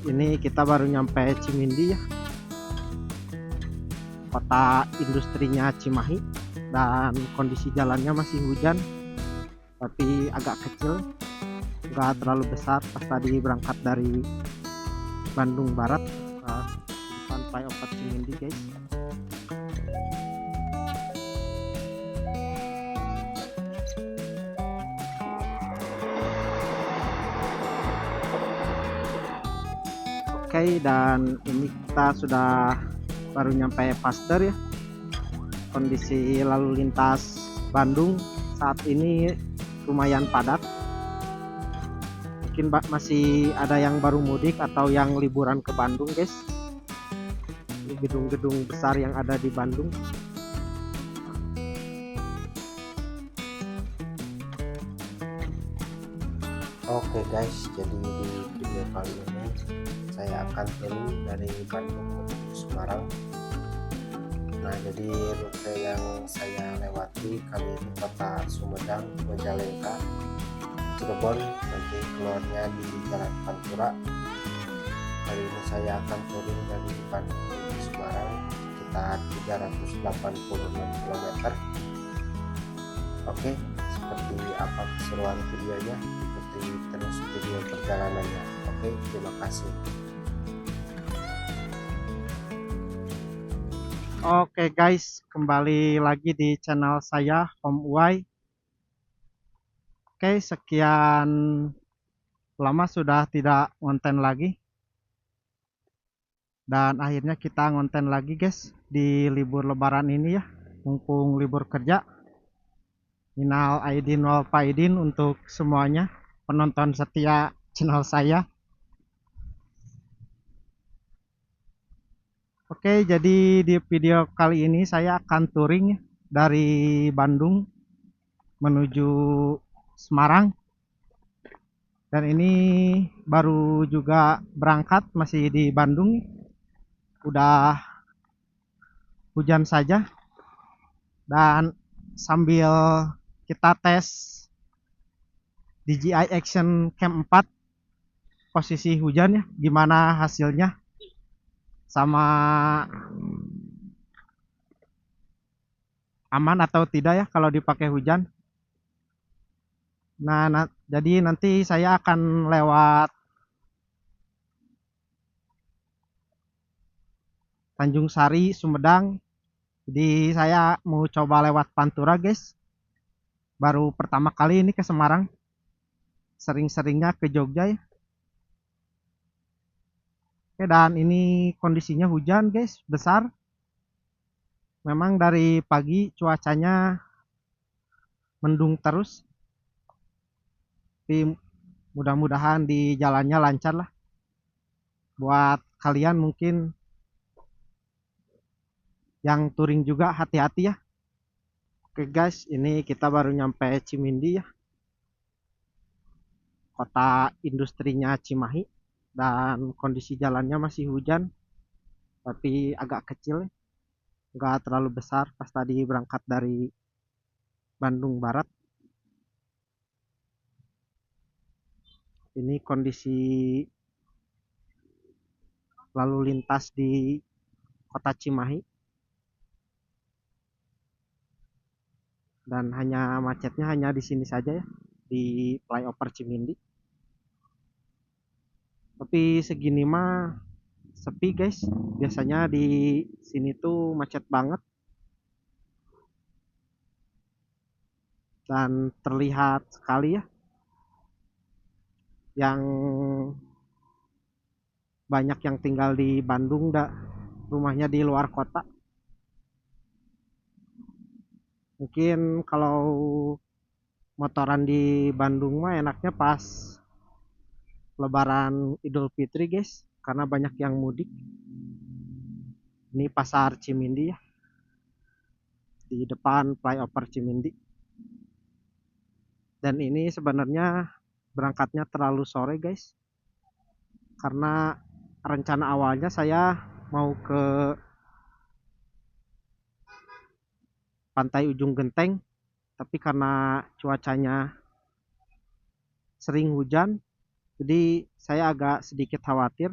ini kita baru nyampe Cimindi ya, kota industrinya Cimahi, dan kondisi jalannya masih hujan, tapi agak kecil, nggak terlalu besar. Pas tadi berangkat dari Bandung Barat, depan flyover Cimindi guys. Oke, dan ini kita sudah baru nyampe Pasteur ya. Kondisi lalu lintas Bandung saat ini lumayan padat. Mungkin masih ada yang baru mudik atau yang liburan ke Bandung guys. Ini gedung-gedung besar yang ada di Bandung. Oke guys, jadi di video kali ini saya akan turun dari Bandung menuju Semarang. Nah, jadi rute yang saya lewati kali ini kota Sumedang, Majalengka, Cirebon, nanti keluarnya di Jalan Pantura. Kali ini saya akan turun dari Bandung menuju Semarang sekitar 386 km. Oke, seperti apa keseruan videonya, ikuti terus video perjalanannya. Oke, terima kasih. Oke guys, kembali lagi di channel saya Om Uwai. Oke, sekian lama sudah tidak ngonten lagi, dan akhirnya kita ngonten lagi guys di libur lebaran ini ya, mumpung libur kerja. Minal aidin wal faidin untuk semuanya penonton setia channel saya. Oke, jadi di video kali ini saya akan touring dari Bandung menuju Semarang. Dan ini baru juga berangkat, masih di Bandung. Udah hujan saja. Dan sambil kita tes DJI Action Cam 4 posisi hujan ya, gimana hasilnya, sama aman atau tidak ya kalau dipakai hujan. Nah, jadi nanti saya akan lewat Tanjung Sari, Sumedang. Jadi saya mau coba lewat Pantura guys. Baru pertama kali ini ke Semarang. Sering-seringnya ke Jogja ya. Oke, dan ini kondisinya hujan guys, besar. Memang dari pagi cuacanya mendung terus. Tapi mudah-mudahan di jalannya lancar lah. Buat kalian mungkin yang touring juga hati-hati ya. Oke guys, ini kita baru nyampe Cimindi ya, kota industrinya Cimahi, dan kondisi jalannya masih hujan, tapi agak kecil, nggak terlalu besar. Pas tadi berangkat dari Bandung Barat. Ini kondisi lalu lintas di kota Cimahi, dan macetnya hanya di sini saja ya, di flyover Cimindi. Tapi segini mah sepi guys, biasanya di sini tuh macet banget, dan terlihat sekali ya yang banyak yang tinggal di Bandung, rumahnya di luar kota. Mungkin kalau motoran di Bandung mah enaknya pas Lebaran Idul Fitri guys, karena banyak yang mudik. Ini pasar Cimindi ya, di depan flyover Cimindi. Dan ini sebenarnya berangkatnya terlalu sore guys, karena rencana awalnya saya mau ke Pantai Ujung Genteng, tapi karena cuacanya sering hujan, jadi saya agak sedikit khawatir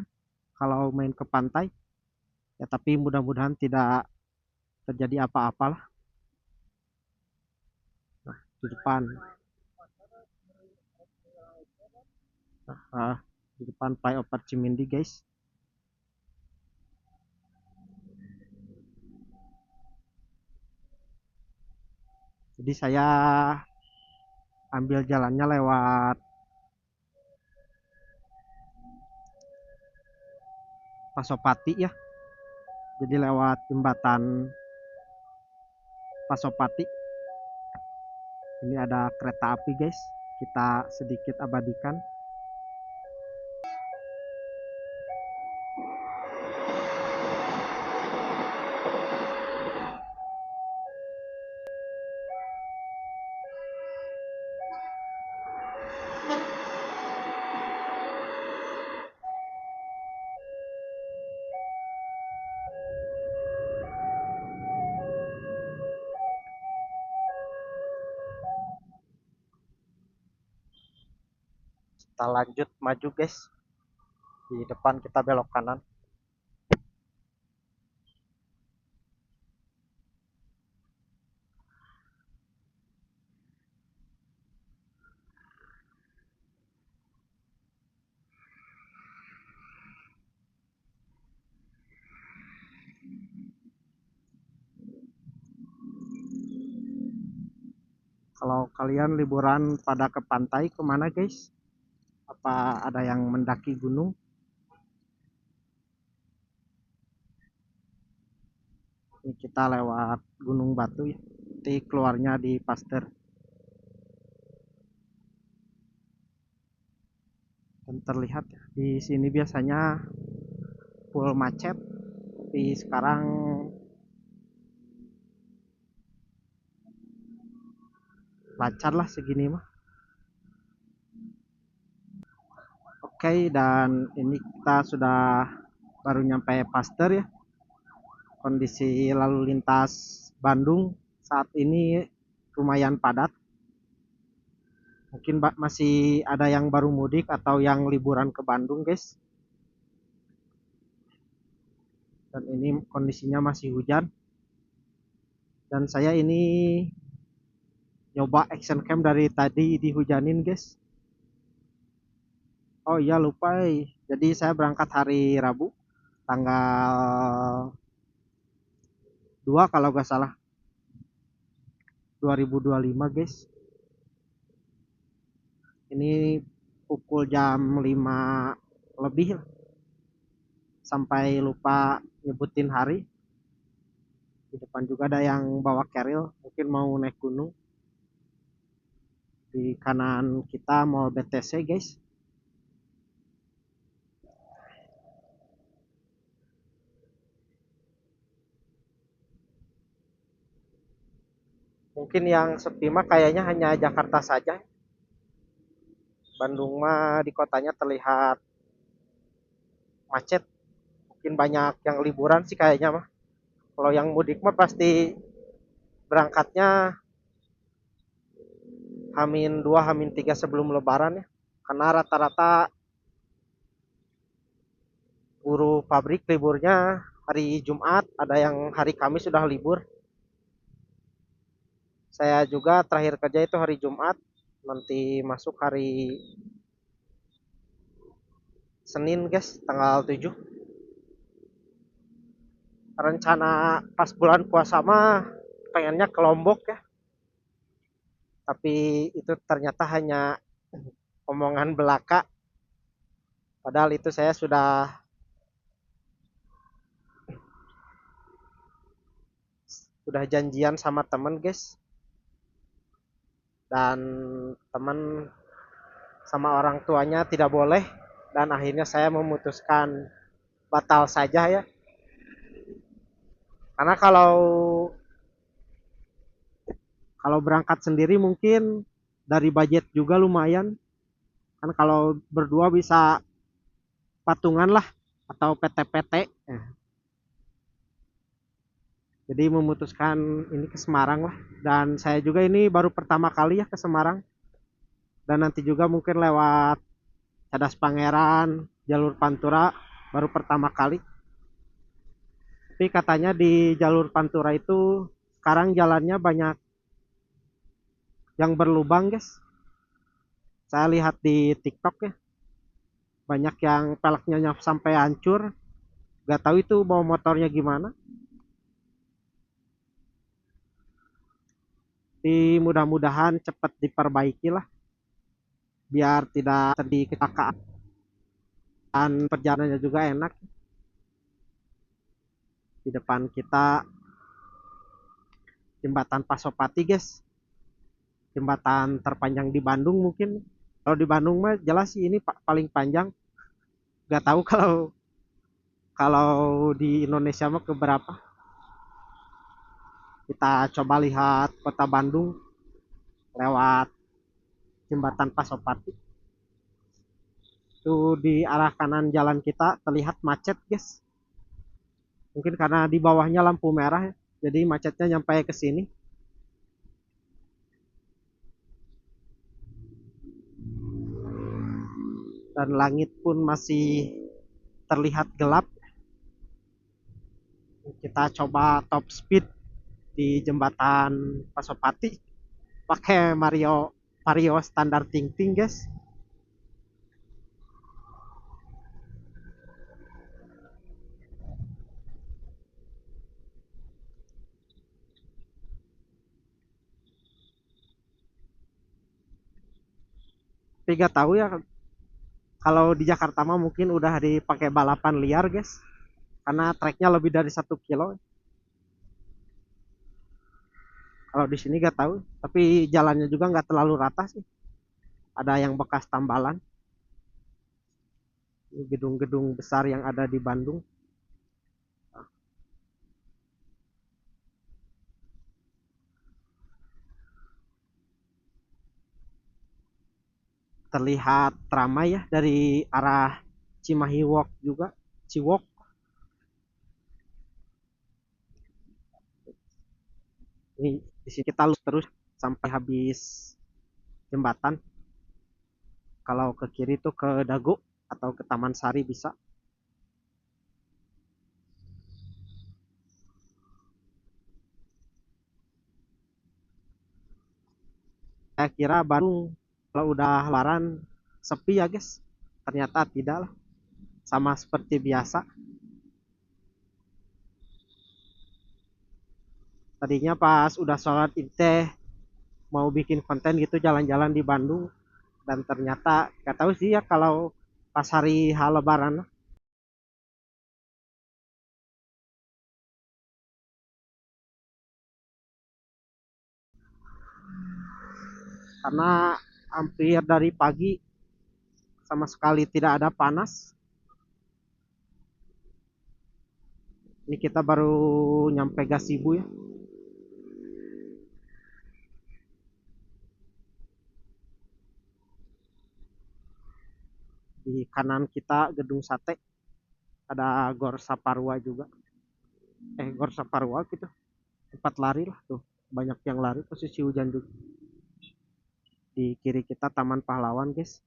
kalau main ke pantai ya, tapi mudah-mudahan tidak terjadi apa-apalah. Nah, di depan, di depan flyover Cimindi guys. Jadi saya ambil jalannya lewat Pasopati ya, jadi lewat jembatan Pasopati. Ini ada kereta api guys, kita sedikit abadikan. Kita lanjut maju guys, di depan kita belok kanan. Kalau kalian liburan pada ke pantai kemana guys? Apa ada yang mendaki gunung? Ini kita lewat Gunung Batu ya, nanti keluarnya di Paster. Dan terlihat ya, di sini biasanya full macet, tapi sekarang lancar lah segini mah. Oke, dan ini kita sudah baru nyampe Paster ya. Kondisi lalu lintas Bandung saat ini lumayan padat. Mungkin masih ada yang baru mudik atau yang liburan ke Bandung guys. Dan ini kondisinya masih hujan. Dan saya ini nyoba action cam dari tadi dihujanin guys. Oh iya lupa, jadi saya berangkat hari Rabu tanggal 2 kalau gak salah, 2025 guys. Ini pukul jam 5 lebih lah. Sampai lupa nyebutin hari. Di depan juga ada yang bawa keril, mungkin mau naik gunung. Di kanan kita Mall BTC guys. Mungkin yang sepi mah kayaknya hanya Jakarta saja. Bandung mah di kotanya terlihat macet. Mungkin banyak yang liburan sih kayaknya mah. Kalau yang mudik mah pasti berangkatnya Hamin 2, Hamin 3 sebelum lebaran ya. Karena rata-rata buruh pabrik liburnya hari Jumat, ada yang hari Kamis sudah libur. Saya juga terakhir kerja itu hari Jumat, nanti masuk hari Senin guys, tanggal 7. Rencana pas bulan puasa mah pengennya ke Lombok ya. Tapi itu ternyata hanya omongan belaka. Padahal itu saya sudah janjian sama temen guys. Dan teman sama orang tuanya tidak boleh, dan akhirnya saya memutuskan batal saja ya. Karena kalau berangkat sendiri mungkin dari budget juga lumayan. Kan kalau berdua bisa patungan lah atau PT-PT. Jadi memutuskan ini ke Semarang lah. Dan saya juga ini baru pertama kali ya ke Semarang. Dan nanti juga mungkin lewat Cadas Pangeran, jalur Pantura. baru pertama kali. Tapi katanya di jalur Pantura itu sekarang jalannya banyak yang berlubang, guys. Saya lihat di TikTok ya, banyak yang peleknya sampai hancur. Gak tahu itu bawa motornya gimana. Tapi mudah-mudahan cepat diperbaiki lah, biar tidak terjadi kecelakaan dan perjalanannya juga enak. Di depan kita jembatan Pasopati, guys, jembatan terpanjang di Bandung mungkin. Kalau di Bandung mah jelas sih ini paling panjang. Gak tahu kalau kalau di Indonesia mah keberapa. Kita coba lihat kota Bandung lewat jembatan Pasopati. Itu di arah kanan jalan kita terlihat macet, guys. Mungkin karena di bawahnya lampu merah, jadi macetnya nyampe ke sini. Dan langit pun masih terlihat gelap. Kita coba top speed di jembatan Pasopati pakai Mario Vario standar ting-ting, guys. Tapi gak tahu ya, kalau di Jakarta mah mungkin udah dipakai balapan liar, guys, karena treknya lebih dari 1 kilo. Kalau di sini gak tahu, tapi jalannya juga nggak terlalu rata sih, ada yang bekas tambalan. Gedung-gedung besar yang ada di Bandung. Terlihat ramai ya dari arah Cimahi Walk juga, Ciwok. Ini di sini kita lurus terus sampai habis jembatan. Kalau ke kiri tuh ke Dago atau ke Taman Sari bisa. Saya kira Bandung kalau udah lebaran sepi ya, guys. Ternyata tidak lah. Sama seperti biasa. Tadinya pas udah sholat teh mau bikin konten gitu jalan-jalan di Bandung, dan ternyata gak tahu sih ya kalau pas hari H Lebaran, karena hampir dari pagi sama sekali tidak ada panas. Ini kita baru nyampe Gasibu ya. Di kanan kita gedung sate, ada Gor Saparua juga. Gor Saparua gitu. Tempat lari lah tuh. Banyak yang lari posisi hujan juga. Di kiri kita Taman Pahlawan, guys.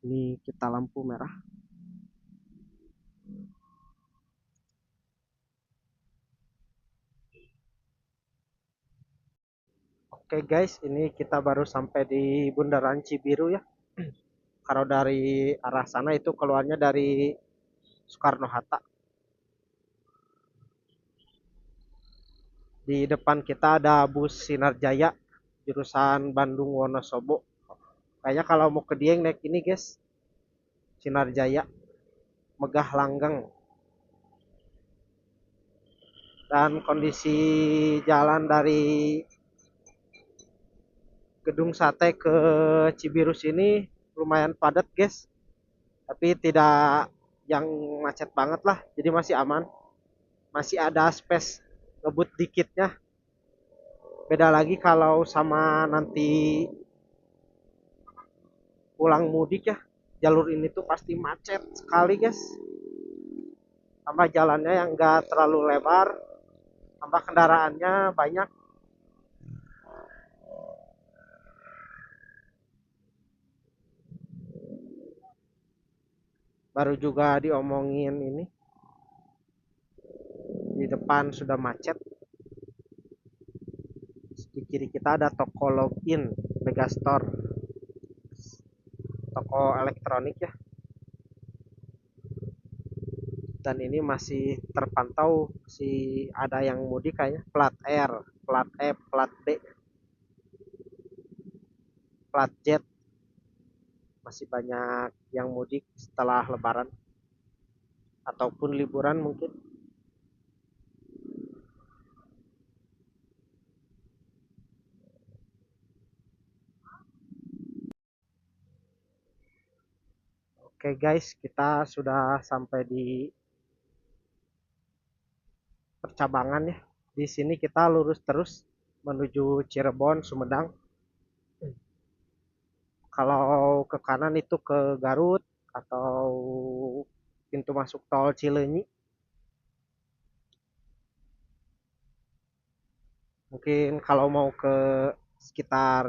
Ini kita lampu merah. Oke guys, ini kita baru sampai di Bundaran Cibiru ya. Kalau dari arah sana itu keluarnya dari Soekarno Hatta. Di depan kita ada bus Sinar Jaya jurusan Bandung Wonosobo. Kayaknya kalau mau ke Dieng naik ini, guys, Sinar Jaya Megah Langgeng. Dan kondisi jalan dari gedung sate ke Cibiru sini lumayan padat, guys, tapi tidak yang macet banget lah, jadi masih aman, masih ada space ngebut dikitnya. Beda lagi kalau sama nanti pulang mudik ya, jalur ini tuh pasti macet sekali, guys, tambah jalannya yang enggak terlalu lebar, tambah kendaraannya banyak. baru juga diomongin ini, di depan sudah macet. Di kiri kita ada toko login Megastore, toko elektronik ya. Dan ini masih terpantau si ada yang mudik kayaknya, plat R, plat F, plat B, plat Z, masih banyak yang mudik setelah lebaran ataupun liburan mungkin. Oke guys, kita sudah sampai di percabangan ya. Di sini kita lurus terus menuju Cirebon, Sumedang. Kalau ke kanan itu ke Garut atau pintu masuk tol Cileunyi. Mungkin kalau mau ke sekitar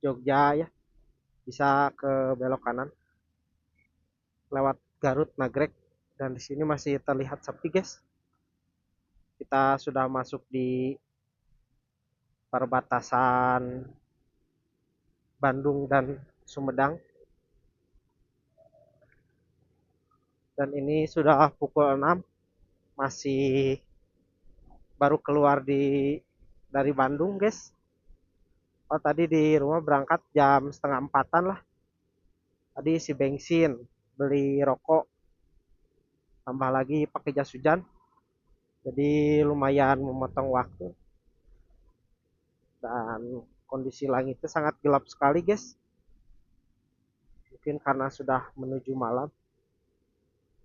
Jogja ya, bisa ke belok kanan lewat Garut Nagrek. Dan di sini masih terlihat sepi guys. Kita sudah masuk di perbatasan Bandung dan Sumedang. Dan ini sudah pukul 6, masih baru keluar dari Bandung guys. Oh tadi di rumah berangkat jam setengah empatan lah. Tadi isi bensin, beli rokok, tambah lagi pakai jas hujan. Jadi lumayan memotong waktu. Dan kondisi langitnya sangat gelap sekali guys. Mungkin karena sudah menuju malam.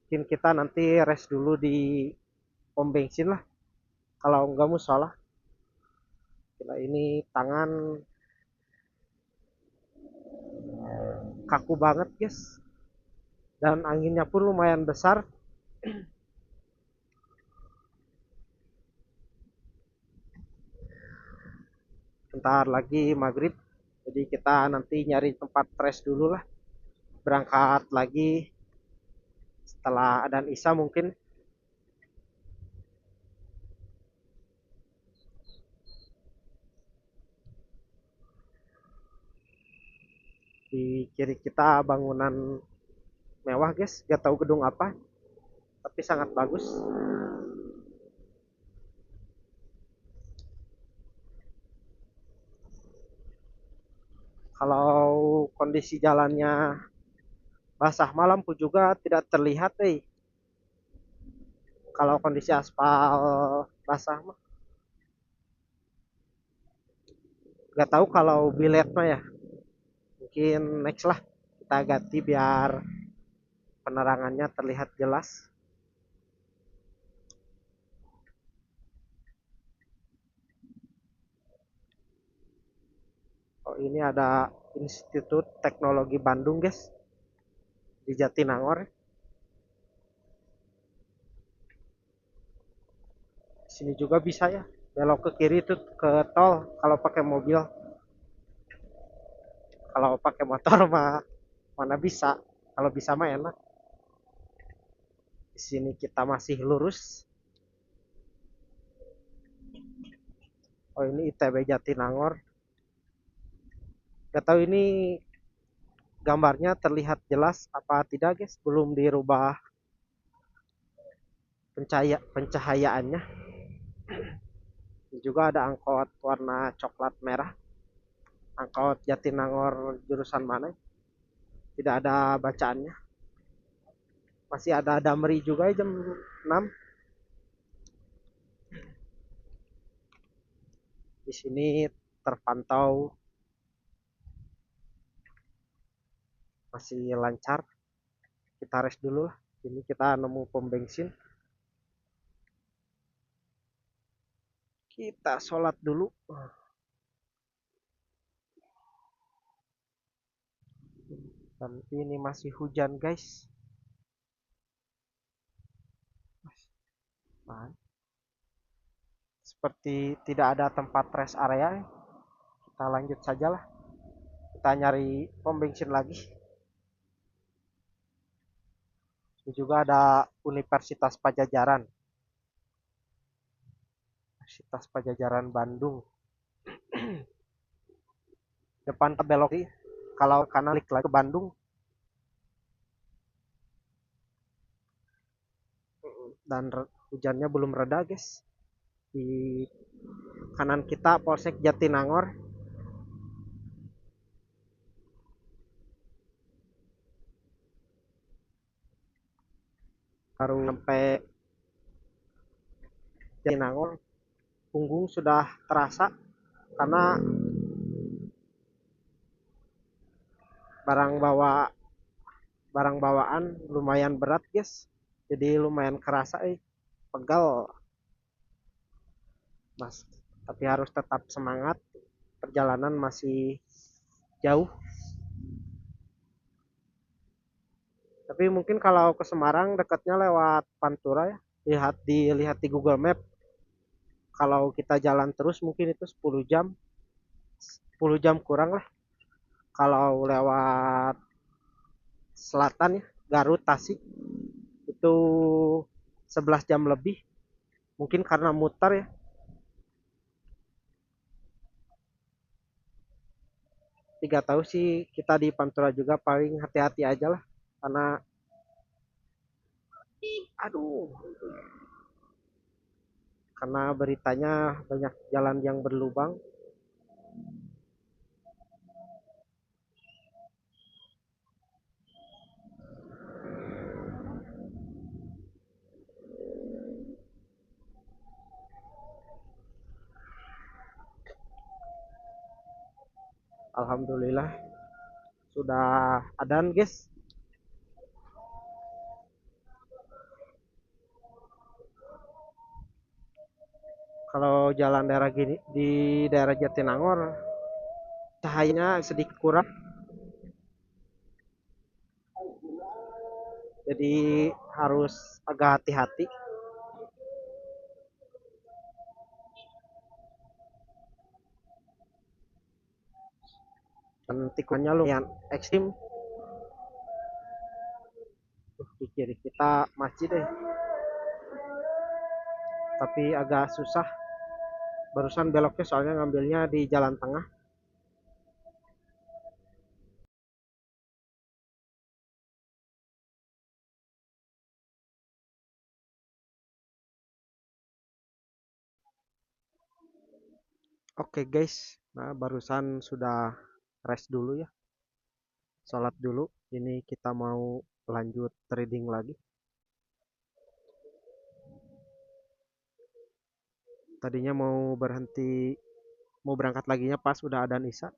Mungkin kita nanti rest dulu di pom bensin lah. Kalau enggak musola. Gila, ini tangan kaku banget guys. Dan anginnya pun lumayan besar. Bentar lagi maghrib. Jadi kita nanti nyari tempat rest dulu lah. Berangkat lagi setelah adzan Isya mungkin. Di kiri kita bangunan mewah guys, gak tahu gedung apa, tapi sangat bagus. Kalau kondisi jalannya basah malam pun juga tidak terlihat kalau kondisi aspal basah mah. Gak tahu kalau bilet mah ya, mungkin next lah kita ganti biar penerangannya terlihat jelas. Oh ini ada Institut Teknologi Bandung guys, di Jatinangor. Sini juga bisa ya, belok ke kiri itu ke tol kalau pakai mobil. Kalau pakai motor mah mana bisa, kalau bisa mah enak. Di sini kita masih lurus. Oh ini ITB Jatinangor. Gak tahu ini gambarnya terlihat jelas apa tidak guys, belum dirubah pencahayaannya. Ini juga ada angkot warna coklat merah, angkot Jatinangor jurusan mana, tidak ada bacaannya. Masih ada Damri juga jam 6. Di sini terpantau masih lancar. Kita rest dulu lah. Ini kita nemu pom bensin. Kita sholat dulu. Dan ini masih hujan guys. Nah, seperti tidak ada tempat rest area. Kita lanjut saja lah. Kita nyari pom bensin lagi. Ini juga ada Universitas Pajajaran. Universitas Pajajaran Bandung. Depan belok kiri. Kalau kanan balik lagi ke Bandung. Dan hujannya belum reda, guys. Di kanan kita Polsek Jatinangor. Baru sampai Jatinangor, punggung sudah terasa karena barang bawaan lumayan berat, guys. Jadi lumayan kerasa, pegal, mas. Tapi harus tetap semangat. Perjalanan masih jauh. Tapi mungkin kalau ke Semarang dekatnya lewat Pantura ya. Dilihat di Google Map. Kalau kita jalan terus mungkin itu 10 jam. 10 jam kurang lah. Kalau lewat selatan ya, Garut, Tasik itu 11 jam lebih. Mungkin karena mutar ya. Tiga tahu sih kita di Pantura juga paling hati-hati aja lah. Karena aduh, karena beritanya banyak jalan yang berlubang. Alhamdulillah sudah adan, guys. Kalau jalan daerah gini di daerah Jatinangor cahayanya sedikit kurang, jadi harus agak hati-hati. Dan tikungannya lumayan ekstrim. Di kiri kita masjid deh, tapi agak susah. Barusan beloknya soalnya ngambilnya di jalan tengah. Oke, guys, nah barusan sudah rest dulu ya, sholat dulu. Ini kita mau lanjut trading lagi. Tadinya mau berhenti, mau berangkat laginya pas udah adzan isya.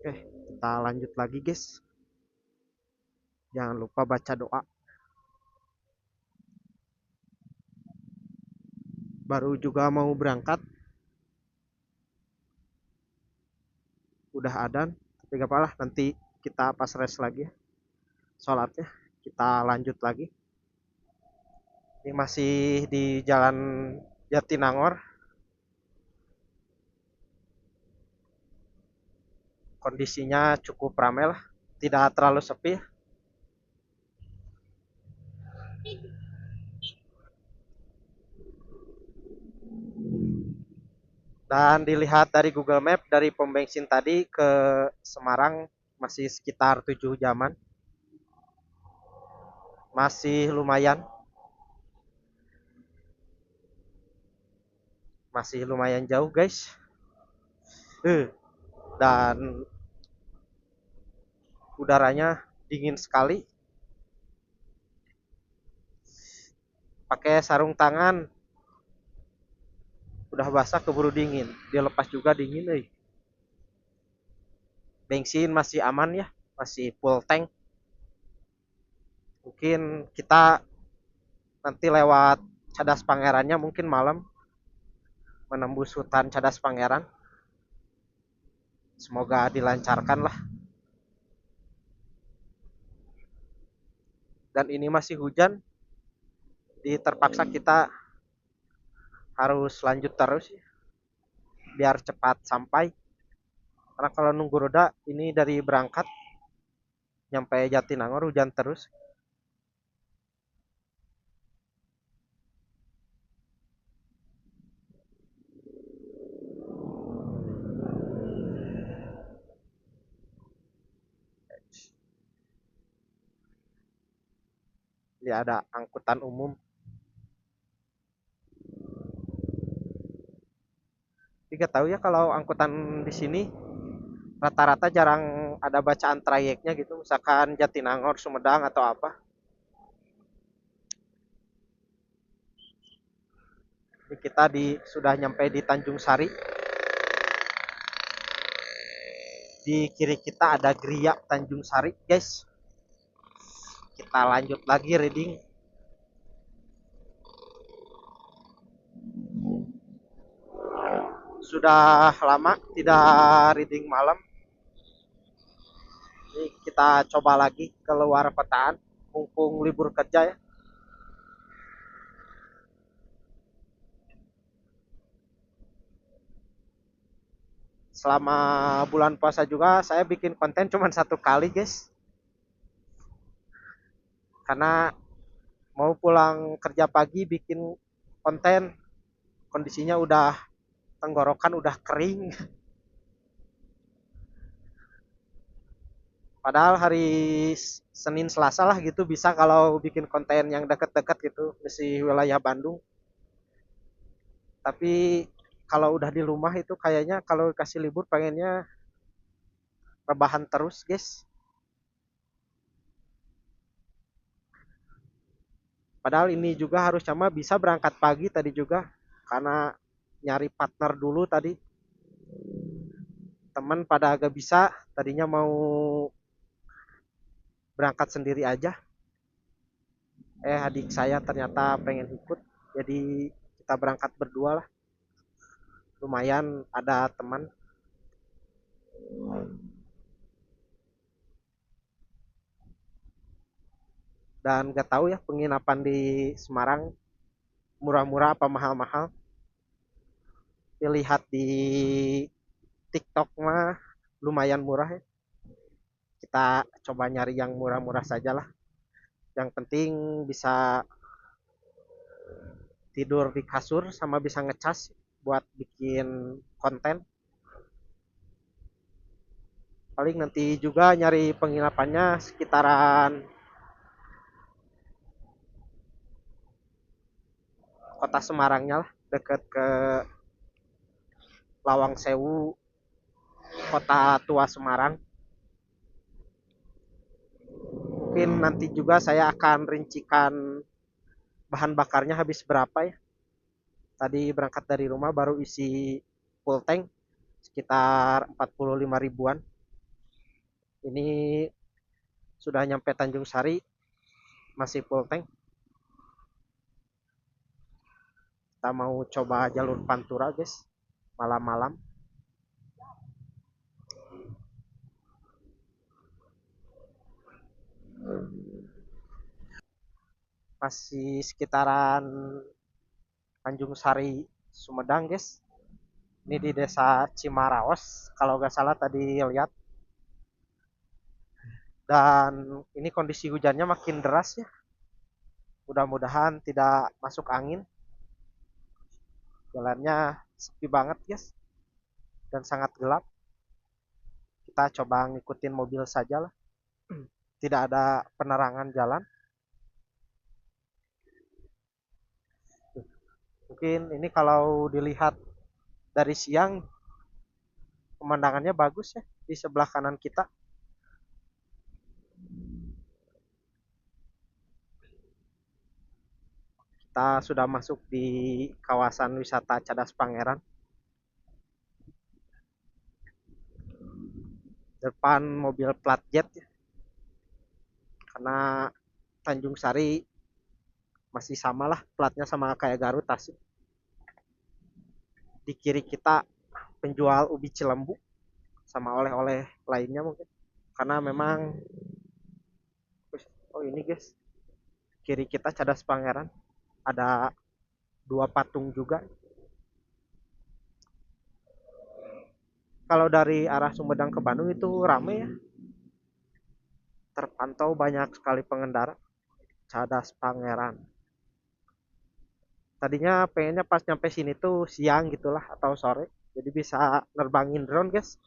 Oke, kita lanjut lagi, guys. Jangan lupa baca doa. Baru juga mau berangkat, udah adzan. Tapi gak apa-apa, nanti kita pas rest lagi ya, sholatnya kita lanjut lagi. Ini masih di jalan Jatinangor. Kondisinya cukup ramai lah, tidak terlalu sepi. Dan dilihat dari Google Map, dari pom bensin tadi ke Semarang masih sekitar 7 jaman. Masih lumayan. Masih lumayan jauh, guys. Dan udaranya dingin sekali. Pakai sarung tangan udah basah keburu dingin, dia lepas juga dingin. Bensin masih aman ya, masih full tank. Mungkin kita nanti lewat Cadas Pangerannya mungkin malam, menembus hutan Cadas Pangeran. Semoga dilancarkan lah. Dan ini masih hujan, terpaksa kita harus lanjut terus biar cepat sampai. Karena kalau nunggu roda ini dari berangkat nyampe Jatinangor hujan terus. Ini ada angkutan umum. Tidak tahu ya kalau angkutan di sini rata-rata jarang ada bacaan trayeknya gitu. Misalkan Jatinangor, Sumedang atau apa. Ini kita sudah nyampe di Tanjung Sari. Di kiri kita ada Gria Tanjung Sari, guys. Kita lanjut lagi reading. Sudah lama tidak reading malam. Ini kita coba lagi keluar petaan, mumpung libur kerja ya. Selama bulan puasa juga saya bikin konten cuma 1 kali, guys. Karena mau pulang kerja pagi bikin konten, kondisinya udah tenggorokan udah kering. Padahal hari Senin Selasa lah gitu bisa kalau bikin konten yang deket-deket gitu, mesti wilayah Bandung. Tapi kalau udah di rumah itu kayaknya kalau kasih libur pengennya rebahan terus, guys. Padahal ini juga harus sama bisa berangkat pagi tadi juga karena nyari partner dulu tadi. Teman pada agak bisa, tadinya mau berangkat sendiri aja. Adik saya ternyata pengen ikut, jadi kita berangkat berdua lah. Lumayan ada teman. Dan gak tahu ya penginapan di Semarang murah-murah apa mahal-mahal. Dilihat di TikTok mah lumayan murah ya. Kita coba nyari yang murah-murah saja lah. Yang penting bisa tidur di kasur sama bisa ngecas buat bikin konten. Paling nanti juga nyari penginapannya sekitaran kota Semarangnya lah, deket ke Lawang Sewu, kota tua Semarang. Mungkin nanti juga saya akan rincikan bahan bakarnya habis berapa ya. Tadi berangkat dari rumah baru isi full tank sekitar 45 ribuan. Ini sudah nyampe Tanjung Sari masih full tank. Kita mau coba jalur Pantura, guys, malam-malam. Masih sekitaran Tanjung Sari, Sumedang, guys. Ini di desa Cimaraos, kalau nggak salah tadi lihat. Dan ini kondisi hujannya makin deras ya. Mudah-mudahan tidak masuk angin. Jalannya sepi banget, guys. Dan sangat gelap. Kita coba ngikutin mobil saja lah. Tidak ada penerangan jalan. Mungkin ini kalau dilihat dari siang pemandangannya bagus ya di sebelah kanan kita. Kita sudah masuk di kawasan wisata Cadas Pangeran. Depan mobil plat jet ya. Karena Tanjung Sari masih sama lah platnya sama kayak Garut Tasik. Di kiri kita penjual ubi Cilembu sama oleh-oleh lainnya mungkin. Karena memang oh ini guys, kiri kita Cadas Pangeran ada dua patung juga. Kalau dari arah Sumedang ke Bandung itu rame ya, terpantau banyak sekali pengendara. Cadas Pangeran, tadinya pengennya pas nyampe sini tuh siang gitulah atau sore, jadi bisa nerbangin drone guys,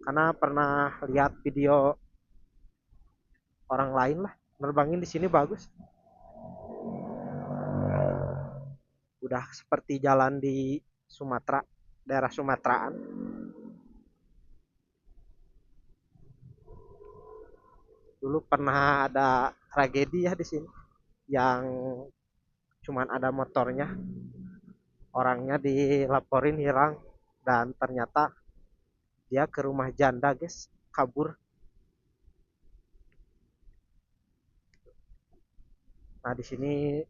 karena pernah lihat video orang lain lah nerbangin di sini bagus, udah seperti jalan di Sumatera, daerah Sumateraan. Dulu pernah ada tragedi ya di sini, yang cuman ada motornya, orangnya dilaporin hilang, dan ternyata dia ke rumah janda guys, kabur. Nah di sini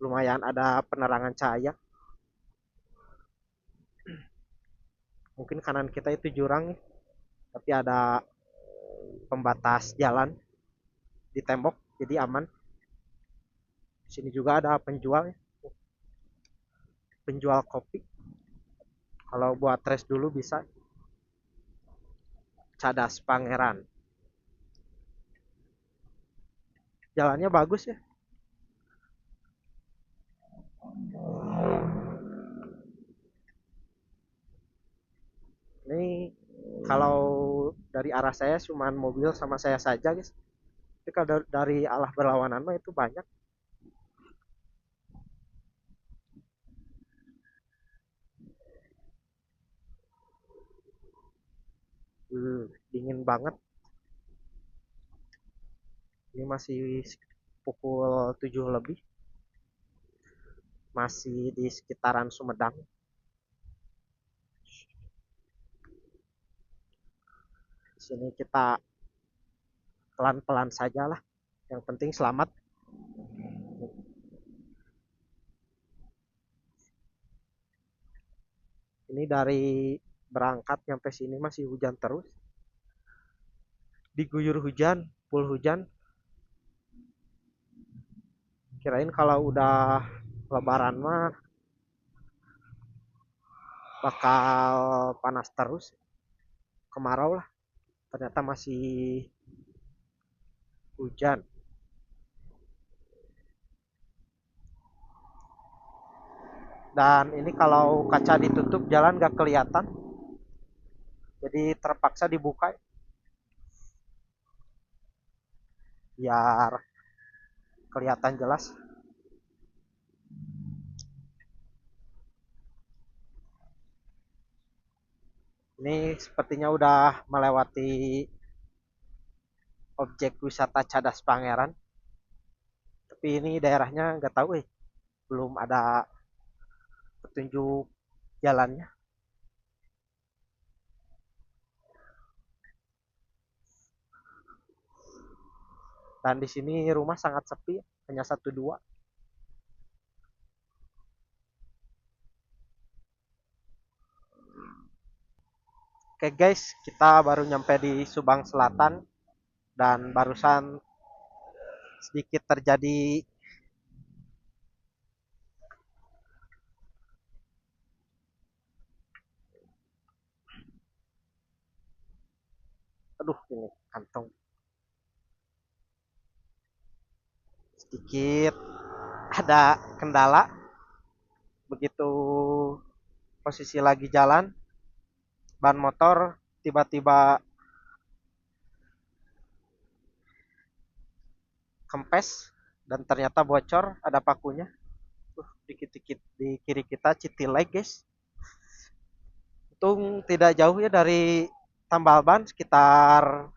lumayan ada penerangan cahaya. Mungkin kanan kita itu jurang, tapi ada pembatas jalan di tembok, jadi aman. Di sini juga ada penjual, penjual kopi. Kalau buat tes dulu bisa. Cadas Pangeran. Jalannya bagus ya. Ini kalau dari arah saya cuma mobil sama saya saja guys. Tapi kalau dari arah berlawanan mah itu banyak. Dingin banget. Ini masih pukul 7 lebih. Masih di sekitaran Sumedang. Di sini kita pelan-pelan saja lah. Yang penting selamat. Ini dari berangkat nyampe sini masih hujan terus. Diguyur hujan, full hujan. Kirain kalau udah lebaran mah bakal panas terus, kemarau lah. Ternyata masih hujan. Dan ini kalau kaca ditutup jalan gak kelihatan, jadi terpaksa dibuka biar kelihatan jelas. Ini sepertinya udah melewati objek wisata Cadas Pangeran, tapi ini daerahnya nggak tahu belum ada petunjuk jalannya. Dan di sini rumah sangat sepi, hanya satu dua. Oke guys, kita baru nyampe di Subang Selatan dan barusan sedikit terjadi aduh ini kantong sedikit ada kendala begitu posisi lagi jalan, ban motor tiba-tiba kempes dan ternyata bocor, ada pakunya. Dikit-dikit di kiri kita Citilek guys. Untung tidak jauh ya dari tambal ban, sekitar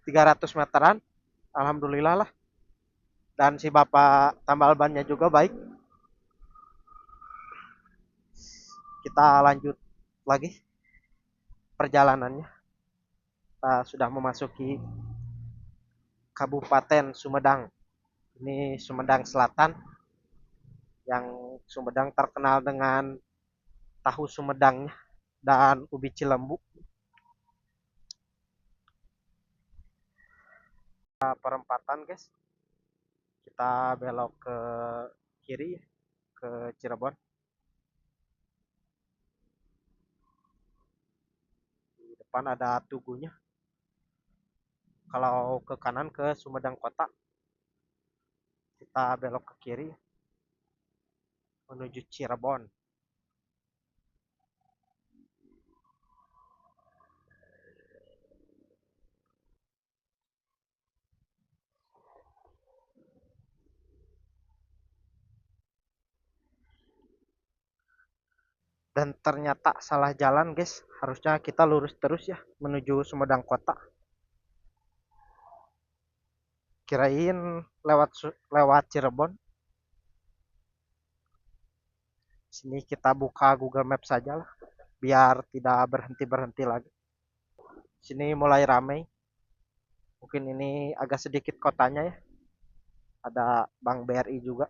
300 meteran. Alhamdulillah lah. Dan si bapak tambal bannya juga baik. Kita lanjut lagi perjalanannya. Kita sudah memasuki Kabupaten Sumedang. Ini Sumedang Selatan, yang Sumedang terkenal dengan tahu Sumedangnya dan ubi cilembu. Perempatan guys, kita belok ke kiri ke Cirebon. Di depan ada Tugunya. Kalau ke kanan ke Sumedang Kota, kita belok ke kiri menuju Cirebon. Dan ternyata salah jalan guys, harusnya kita lurus terus ya menuju Sumedang Kota. Kirain lewat Cirebon. Sini kita buka Google Maps saja lah, biar tidak berhenti lagi. Sini mulai ramai. Mungkin ini agak sedikit kotanya ya. Ada Bank BRI juga.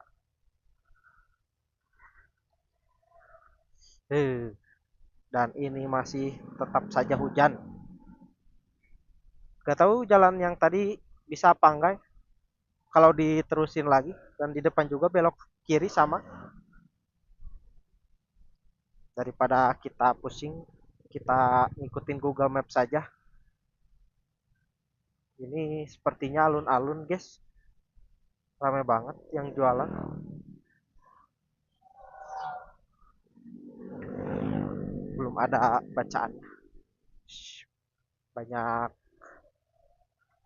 Dan ini masih tetap saja hujan. Gak tahu jalan yang tadi bisa apa enggak. Kalau diterusin lagi, dan di depan juga belok kiri sama. Daripada kita pusing, kita ngikutin Google Maps saja. Ini sepertinya alun-alun guys. Ramai banget yang jualan. Belum ada bacaan. Banyak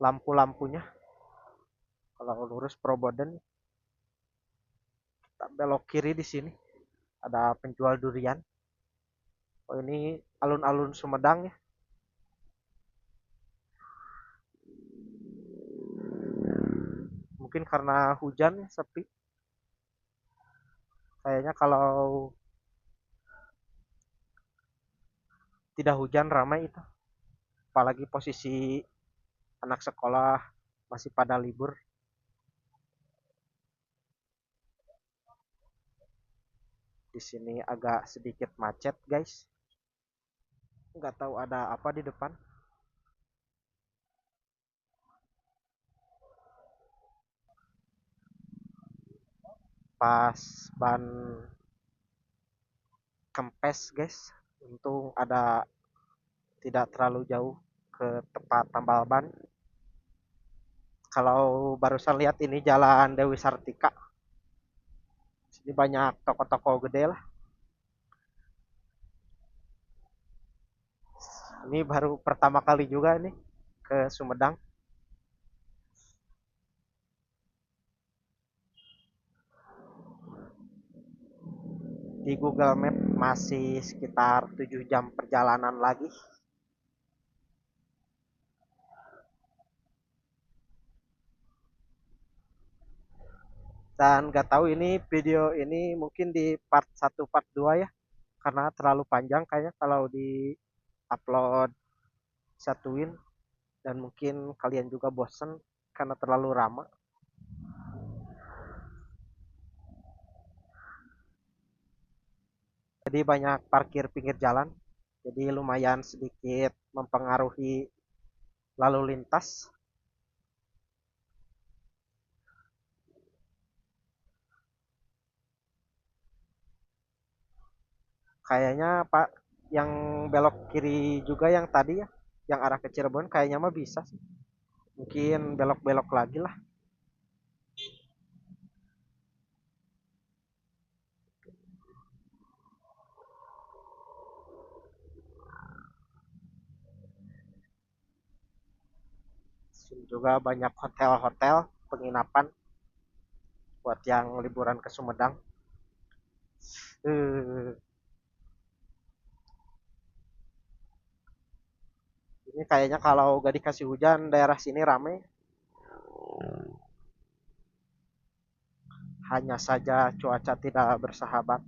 lampu-lampunya. Kalau lurus Proboden, kita belok kiri di sini. Ada penjual durian. Oh, ini alun-alun Sumedang ya. Mungkin karena hujan sepi. Kayaknya kalau tidak hujan ramai itu. Apalagi posisi anak sekolah masih pada libur. Di sini agak sedikit macet guys. Nggak tahu ada apa di depan. Pas ban kempes guys. Untung ada tidak terlalu jauh ke tempat tambal ban. Kalau barusan lihat ini jalan Dewi Sartika. Sini banyak toko-toko gede lah. Ini baru pertama kali juga nih ke Sumedang. Di Google Map masih sekitar 7 jam perjalanan lagi. Dan gak tahu ini video ini mungkin di part 1 part 2 ya. Karena terlalu panjang kayaknya kalau di upload satuin, dan mungkin kalian juga bosen karena terlalu lama. Jadi banyak parkir pinggir jalan, jadi lumayan sedikit mempengaruhi lalu lintas. Kayaknya Pak yang belok kiri juga yang tadi ya, yang arah ke Cirebon kayaknya mah bisa sih. Mungkin belok-belok lagi lah. Sini juga banyak hotel-hotel penginapan buat yang liburan ke Sumedang. Ini kayaknya kalau gak dikasih hujan daerah sini rame. Hanya saja cuaca tidak bersahabat.